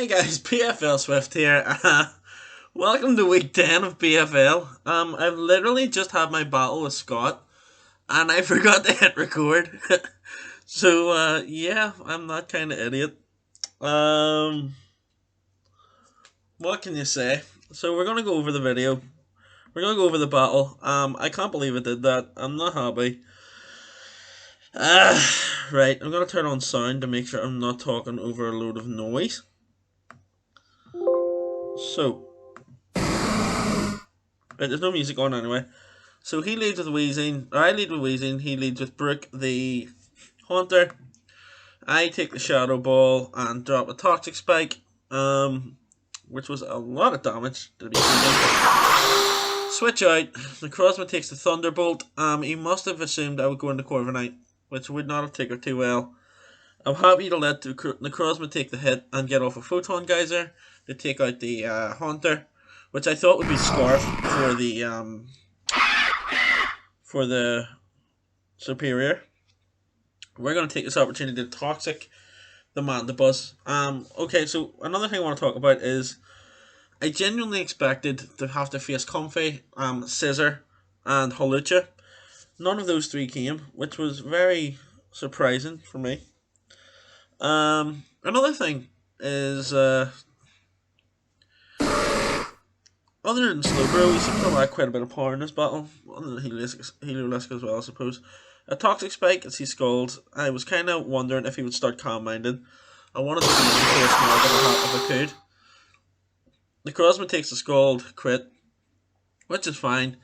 Hey guys, PFL Swift here. Welcome to week 10 of PFL. I've literally just had my battle with Scott and I forgot to hit record. Yeah, I'm that kind of idiot. Um, what can you say? So we're gonna go over the video. We're gonna go over the battle. I can't believe I did that. I'm not happy. Right, I'm gonna turn on sound to make sure I'm not talking over a load of noise. So, right, there's no music on anyway. So he leads with wheezing, or I lead with wheezing, he leads with Brooke the Haunter. I take the Shadow Ball and drop a Toxic Spike, which was a lot of damage to be taken. Switch out, the Crossman takes the Thunderbolt. He must have assumed I would go into Corviknight, which would not have taken too well. I'm happy to let the Crossman take the hit and get off a Photon Geyser to take out the Haunter, which I thought would be Scarf for the superior. We're going to take this opportunity to Toxic the Mandibuzz. Okay, so another thing I want to talk about is I genuinely expected to have to face Comfey, Scissor, and Hawlucha. None of those three came, which was very surprising for me. Another thing is, other than Slowbro, he seems to lack quite a bit of power in this battle. Other than Heliolisk as well, I suppose. A Toxic Spike as he Scald. I was kind of wondering if he would start Calm Minded. I wanted to be into a small bit of that if I could. The Crossman takes the Scald crit, which is fine.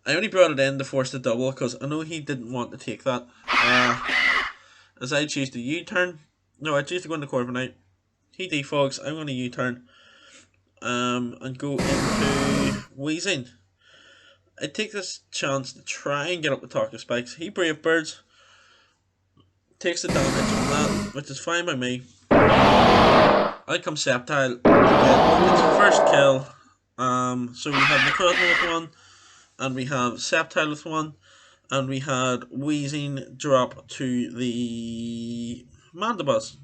I only brought it in to force the double because I know he didn't want to take that. As I choose to U-turn. No, I choose to go into Corviknight. He defogs. I'm going to U-turn. And go into Wheezing. I take this chance to try and get up the Toxic Spikes. He Brave Birds. Takes the damage from that, which is fine by me. I come Sceptile. Gets the first kill. So we have Necrozma with one. And we have Sceptile with one. And we had Wheezing drop to the Mandibuzz.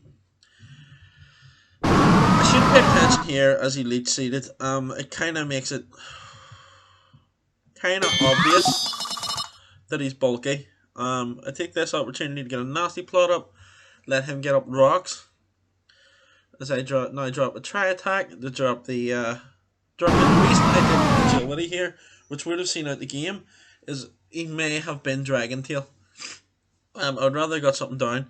I should pay attention here as he leech seeded. It kind of makes it kind of obvious that he's bulky. I take this opportunity to get a nasty plot up, let him get up rocks. As I drop a Tri Attack to drop the drop in. The reason I did agility here, which would have seen out the game, is he may have been Dragon Tail. I'd rather got something down.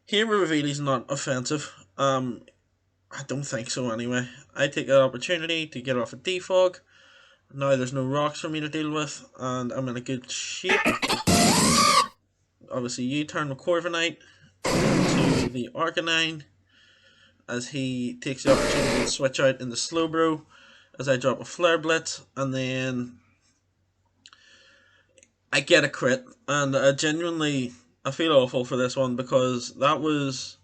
Here we reveal he's not offensive. I don't think so anyway. I take that opportunity to get off a defog. Now there's no rocks for me to deal with, and I'm in a good shape. Obviously, U-turn with Corviknight to the Arcanine as he takes the opportunity to switch out in the Slowbro as I drop a Flare Blitz, and then I get a crit. And I feel awful for this one because that was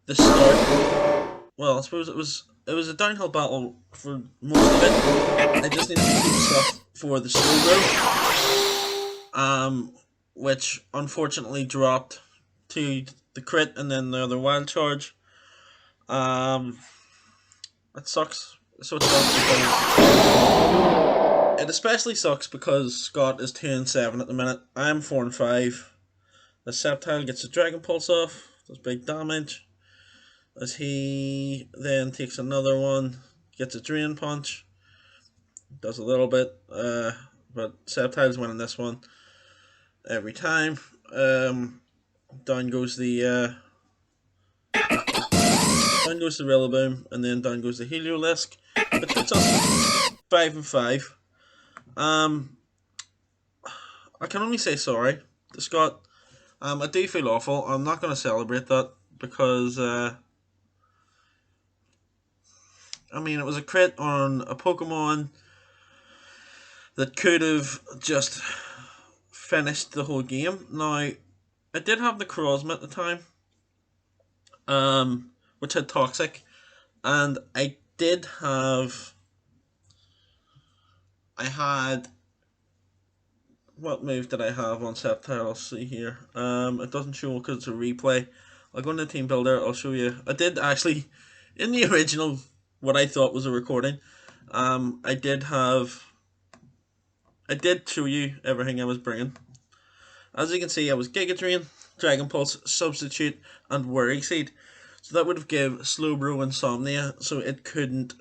the start. Well, I suppose it was a downhill battle for most of it. I just needed to keep stuff for the Slowbro, which unfortunately dropped to the crit and then the other wild charge. It sucks. So it sucks because it especially sucks because Scott is 2-7 at the minute. I'm 4-5. The Sceptile gets the Dragon Pulse off. Does big damage. As he then takes another one, gets a Drain Punch, does a little bit, but Sceptile's winning this one every time. Down goes the Rillaboom, and then down goes the Heliolisk, which puts us 5-5. I can only say sorry to Scott. I do feel awful. I'm not going to celebrate that because it was a crit on a Pokemon that could have just finished the whole game. Now, I did have the Necrozma at the time, which had Toxic, and what move did I have on Sceptile? I'll see here. It doesn't show because it's a replay. I'll go into Team Builder, I'll show you. I did actually In the original, what I thought was a recording, I did show you everything I was bringing. As you can see, I was Giga Drain, Dragon Pulse, Substitute, and Worry Seed. So that would have given Slowbro Insomnia, so it couldn't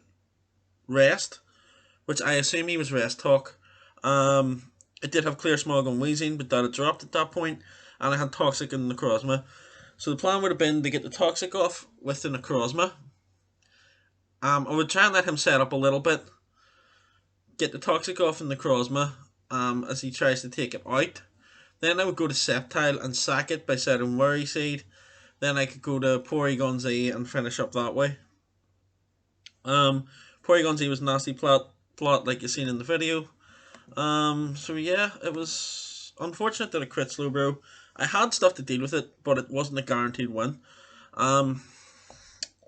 rest, which I assume he was rest talk. It did have Clear Smog and Wheezing, but that had dropped at that point, and I had Toxic and Necrozma. So the plan would have been to get the Toxic off with the Necrozma. I would try and let him set up a little bit, get the Toxic off in Necrozma, as he tries to take it out. Then I would go to Sceptile and sack it by setting Worry Seed. Then I could go to Porygon Z and finish up that way. Porygon Z was nasty plot like you seen in the video. So yeah, it was unfortunate that it crit Slowbro. I had stuff to deal with it, but it wasn't a guaranteed win.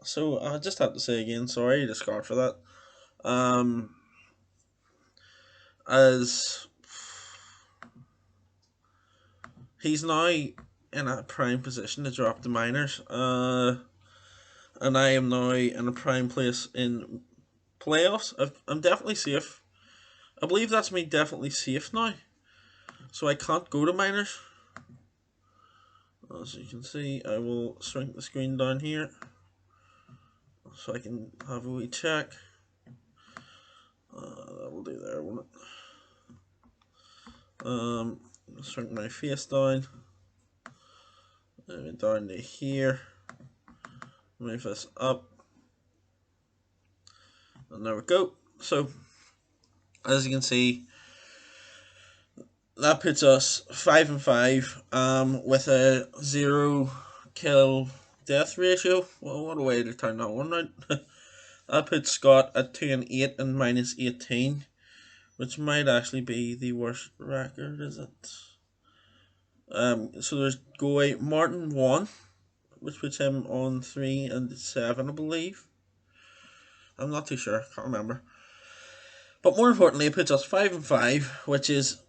So I just have to say again, sorry to Scott for that. As he's now in a prime position to drop the minors, and I am now in a prime place in playoffs. I'm definitely safe. I believe that's me definitely safe now, so I can't go to minors. As you can see, I will shrink the screen down here so I can have a wee check. That will do there, won't it? Shrink my face down. Down to here. Move this up. And there we go. So, as you can see, that puts us 5-5, with a 0 kill death ratio. Well, what a way to turn that one out. That puts Scott at 2-8 and minus 18, which might actually be the worst record, is it? So there's Goy Martin 1, which puts him on 3-7, I believe. I'm not too sure, can't remember. But more importantly, it puts us 5-5, which is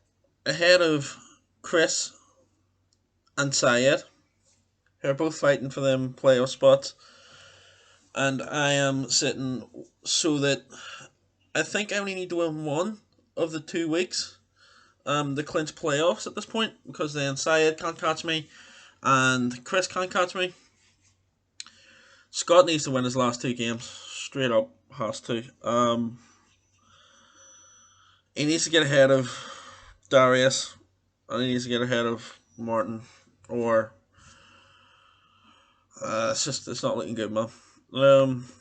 ahead of Chris and Syed, who are both fighting for them playoff spots. And I am sitting so that I think I only need to win one of the 2 weeks, the clinch playoffs at this point, because then Syed can't catch me and Chris can't catch me. Scott needs to win his last 2 games, straight up has to. He needs to get ahead of Darius, and he needs to get ahead of Martin, or it's not looking good, man.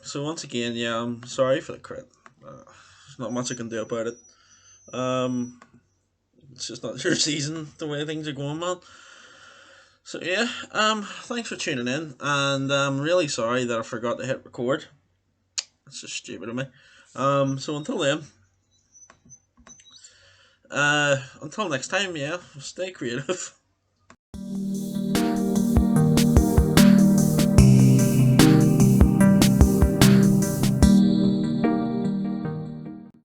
So once again, yeah, I'm sorry for the crit. There's not much I can do about it. It's just not your season the way things are going, man. So yeah, thanks for tuning in, and I'm really sorry that I forgot to hit record. It's just stupid of me. So until then, until next time, yeah, stay creative.